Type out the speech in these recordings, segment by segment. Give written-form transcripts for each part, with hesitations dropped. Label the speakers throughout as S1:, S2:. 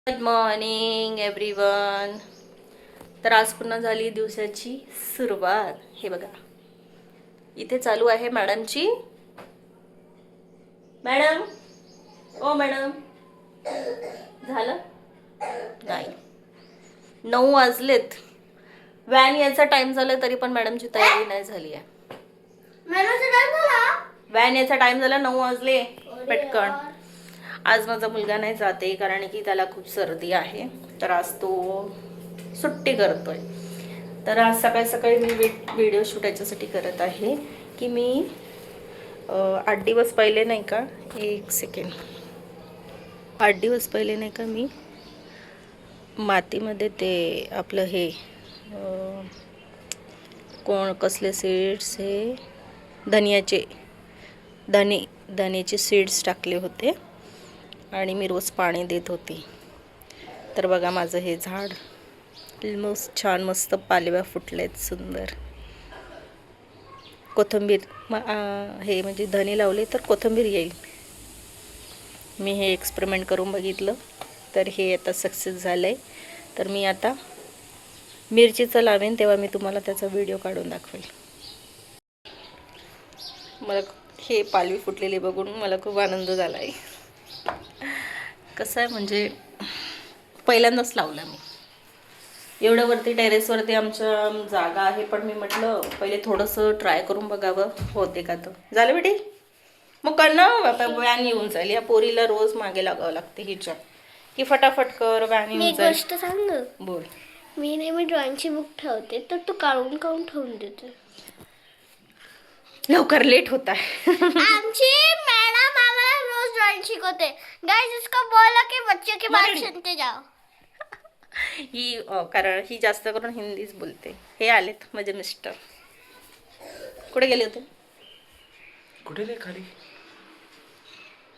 S1: Good morning everyone. तर आज पुन्हा झाली दिवसाची सुरुवात. हे बघा, इथे चालू आहे मॅडमची. मॅडम, ओ मॅडम, झालं नाही, 9 वाजलेत. व्हॅन यायचा टाइम झाला तरी पण मॅडमची तयारी नाही झाली आहे. व्हॅन यायचा टाइम झाला, 9 वाजले पटकन. आज माझा मुलगा नाही जाते कारण की त्याला खूप सर्दी आहे, तर आज तो सुट्टी करतोय. तर आज सकाळी सकाळी मी व्हिडिओ शूट याच्यासाठी करत आहे की मी 8 दिवस पहिले नाही का, एक सेकंड, 8 दिवस पहिले नाही का मी मातीमध्ये ते आपलं हे कसले सीड्स, हे धन्याचे सीड्स टाकले होते आणि मी रोज पाणी देत होती. तर बघा, माझं हे झाड छान मस्त पालव्या फुटलेत, सुंदर. कोथिंबीर हे म्हणजे धने लावले तर कोथिंबीर येईल. मी हे एक्सपेरिमेंट करून बघितलं, तर हे आता सक्सेस झालं आहे. तर मी आता मिरचीचं लावेन तेव्हा मी तुम्हाला त्याचा व्हिडिओ काढून दाखवेल. मला हे पालवी फुटलेली बघून मला खूप आनंद झाला आहे. कसं आहे म्हणजे पहिल्यांदाच लावला मी. एवढं वरती टेरेसवरती आमच्या जागा आहे, पण मी म्हटलं पहिले थोडंसं ट्राय करून बघावं होते का. तर झालं बेटी, मग कर ना. व्हॅन येऊन जाईल. या पोरीला रोज मागे लागावं लागते हिच्या, की फटाफट कर, व्हॅन येऊन जाईल.
S2: गोष्ट सांग.
S1: बोल.
S2: मी नेहमी ड्रॉइंगची बुक ठेवते, तर तू काढून काढून ठेवून देते.
S1: लवकर लेट होता है.
S2: आमची मॅडम आम्हाला रोज ड्रॉइंग शिकवते. गाइस, इसको बोलो कि बच्चों की बात सुनते जाओ.
S1: ही कारण ही जास्त करून हिंदीच बोलते. हे आलेत माझे मिस्टर. कुठे गेले होते?
S3: कुठे नाही, खाली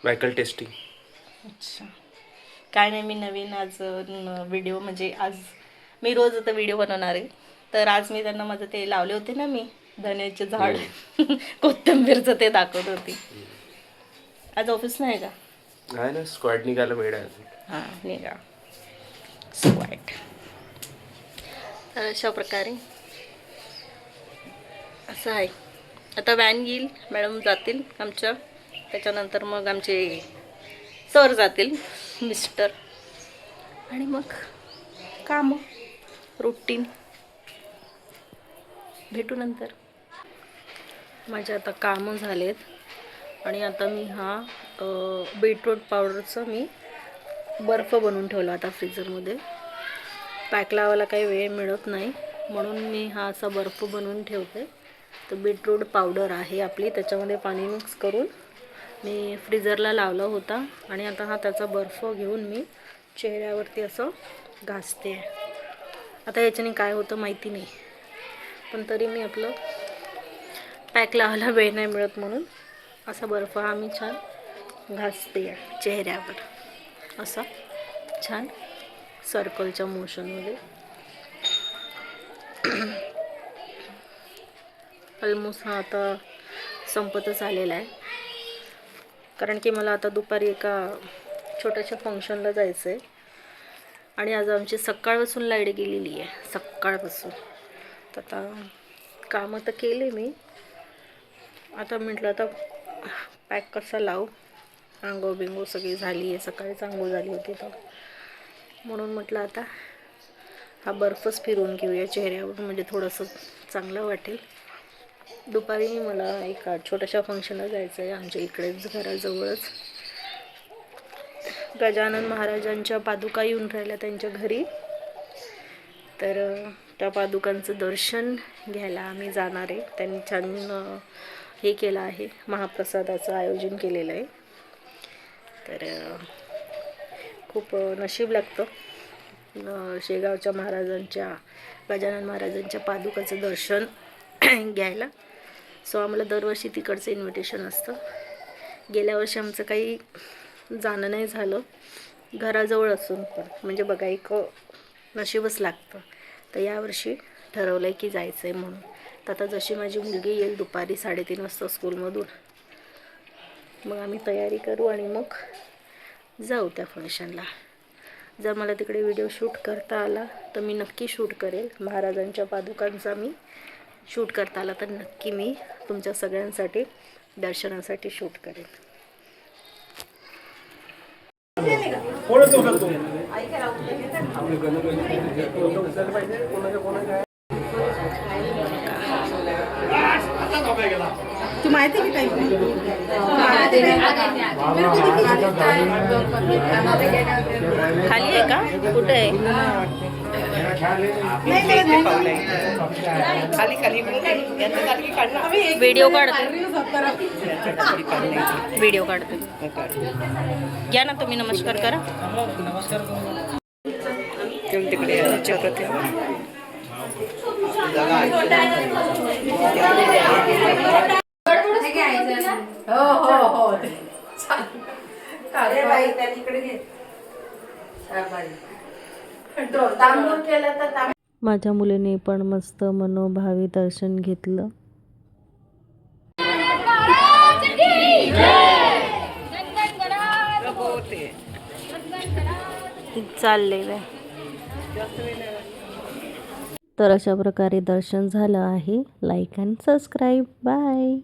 S3: व्हायकल टेस्टिंग.
S1: अच्छा, काय नाही, मी नवीन आज व्हिडिओ, म्हणजे आज मी रोज आता व्हिडिओ बनवणार आहे. तर आज मी त्यांना माझं ते लावले होते ना मी धन्याचे झाड, कोथिंबीरचं, ते दाखवत होती. आज ऑफिस नाही का?
S3: आहे ना, स्क्वॉड निघायला वेळ आहे.
S1: हां, निघा स्क्वॉड. तर अशा प्रकारे असं आहे. आता व्हॅन येईल, मॅडम जातील आमच्या, त्याच्यानंतर मग आमचे सर जातील, मिस्टर, आणि मग कामं रुटीन. भेटू नंतर. माझे आता कामं झालेत आणि आता मी हा बीटरूट पावडरचं मी बर्फ बनवून ठेवला आता फ्रीजरमध्ये. पॅक लावायला काही वेळ मिळत नाही, म्हणून मी हा असा बर्फ बनवून ठेवते. तर बीटरूट पावडर आहे आपली, त्याच्यामध्ये पाणी मिक्स करून मी फ्रीजरला लावला होता. आणि आता हा त्याचा बर्फ घेऊन मी चेहऱ्यावरती असं घासते. आता याच्याने काय होतं माहिती नाही, पण तरी मी आपलं पॅक लावायला वेळ नाही मिळत म्हणून असा बर्फ हा मी छान घासते चेहऱ्यावर, असा छान सर्कलच्या मोशनमध्ये. ऑलमोस्ट हा आता संपतच आलेला आहे, कारण की मला आता दुपारी एका छोट्याशा फंक्शनला जायचं आहे. आणि आज आमची सकाळपासून लाईट गेलेली आहे, सकाळपासून. तर आता कामं तर केले मी. आता म्हटलं आता पॅक कसा लावू, आंघोळ बिंगोळ सगळी झाली आहे, सकाळीच आंघोळ झाली होती. तर म्हणून म्हटलं आता हा बर्फच फिरवून घेऊया चेहऱ्यावर, म्हणजे थोडंसं चांगलं वाटेल. दुपारी मला एका छोट्याशा फंक्शनला जायचं आहे, आमच्या इकडेच घराजवळच. गजानन महाराजांच्या पादुका येऊन राहिल्या त्यांच्या घरी, तर त्या पादुकांचं दर्शन घ्यायला आम्ही जाणार आहे. त्यांनी छान हे केलं आहे, महाप्रसादाचं आयोजन केलेलं आहे. तर खूप नशीब लागतं शेगावच्या महाराजांच्या, गजानन महाराजांच्या पादुकाचं दर्शन घ्यायला. सो आम्हाला दरवर्षी तिकडचं इन्व्हिटेशन असतं. गेल्या वर्षी आमचं काही जाणं नाही झालं, घराजवळ असून पण, म्हणजे बघा एक नशीबच लागतं. तर यावर्षी ठरवलं आहे की जायचं आहे म्हणून. तर आता जशी माझी मुलगी येईल दुपारी 3:30 वाजता स्कूलमधून, मग आम्ही तयारी करू आणि मग जाऊ त्या फंक्शनला. जर मला तिकडे व्हिडिओ शूट करता आला तर मी नक्की शूट करेल. महाराजांच्या पादुकांचा मी शूट करता आला तर नक्की मी तुमच्या सगळ्यांसाठी दर्शनासाठी शूट करेल.
S4: तू माहिती की टाईप
S1: खाली आहे का? कुठे आहे? व्हिडिओ काढते. व्हिडिओ काढते. घ्या ना तुम्ही. नमस्कार करा.
S4: तिकडे
S1: माझ्या मुलीने पण मस्त मनोभावी दर्शन घेतलं. चाललेलं आहे. तर अशा प्रकारे दर्शन झालं आहे. Like and subscribe. बाय.